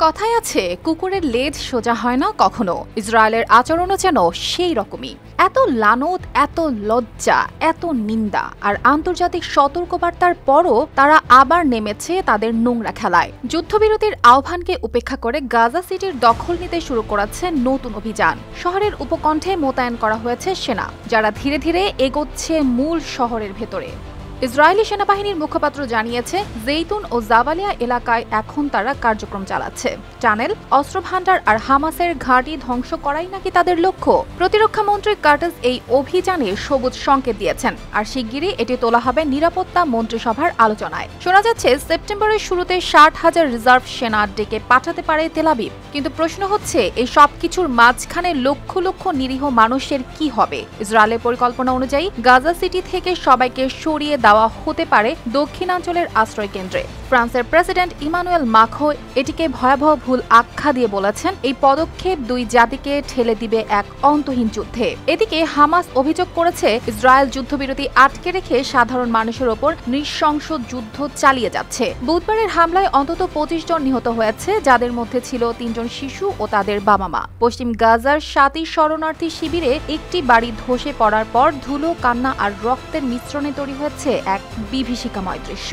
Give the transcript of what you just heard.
কথায় আছে কুকুরের লেজ সোজা হয় না কখনো। ইসরায়েলের আচরণও যেন সেই রকমই। এত লানত, এত লজ্জা, এত নিন্দা আর আন্তর্জাতিক সতর্কবার্তার পরও তারা আবার নেমেছে তাদের নোংরা খেলায়। যুদ্ধবিরতির আহ্বানকে উপেক্ষা করে গাজা সিটির দখল নিতে শুরু করেছে নতুন অভিযান। শহরের উপকণ্ঠে মোতায়েন করা হয়েছে সেনা, যারা ধীরে ধীরে এগোচ্ছে মূল শহরের ভেতরে। ইসরায়েলি সেনাবাহিনীর মুখপাত্র জানিয়েছে, জেইতুন ও জাবালিয়া এলাকায় এখন তারা কার্যক্রম চালাচ্ছে। টানেল, অস্ত্রভান্ডার আর হামাসের ঘাঁটি ধ্বংস করাই নাকি তাদের লক্ষ্য। প্রতিরক্ষা মন্ত্রী কার্টাস এই অভিযানে সবুজ সংকেত দিয়েছেন, আর শিগগিরই এটি তোলা হবে নিরাপত্তা মন্ত্রিসভার আলোচনায়। শোনা যাচ্ছে সেপ্টেম্বরের শুরুতে 60,000 রিজার্ভ সেনা ডেকে পাঠাতে পারে তেল আবিব। কিন্তু প্রশ্ন হচ্ছে, এই সবকিছুর মাঝখানে লক্ষ লক্ষ নিরীহ মানুষের কি হবে? ইসরায়েলের পরিকল্পনা অনুযায়ী গাজা সিটি থেকে সবাইকে সরিয়ে দেওয়া হতে পারে দক্ষিণাঞ্চলের আশ্রয় কেন্দ্রে। ফ্রান্সের প্রেসিডেন্ট ইমানুয়েল মাখো এটিকে ভয়াবহ ভুল আখ্যা দিয়ে বলেছেন, এই পদক্ষেপ দুই জাতিকে ঠেলে দিবে এক অন্তহীন যুদ্ধে। এদিকে হামাস অভিযোগ করেছে, ইসরায়েল যুদ্ধবিরতি আটকে রেখে সাধারণ মানুষের ওপর নৃশংস যুদ্ধ চালিয়ে যাচ্ছে। বুধবারের হামলায় অন্তত 25 জন নিহত হয়েছে, যাদের মধ্যে ছিল 3 জন শিশু ও তাদের বাবা মা। পশ্চিম গাজার 7টি শরণার্থী শিবিরে একটি বাড়ি ধসে পড়ার পর ধুলো, কান্না আর রক্তের মিশ্রণে তৈরি হয়েছে এক বিভীষিকাময় দৃশ্য।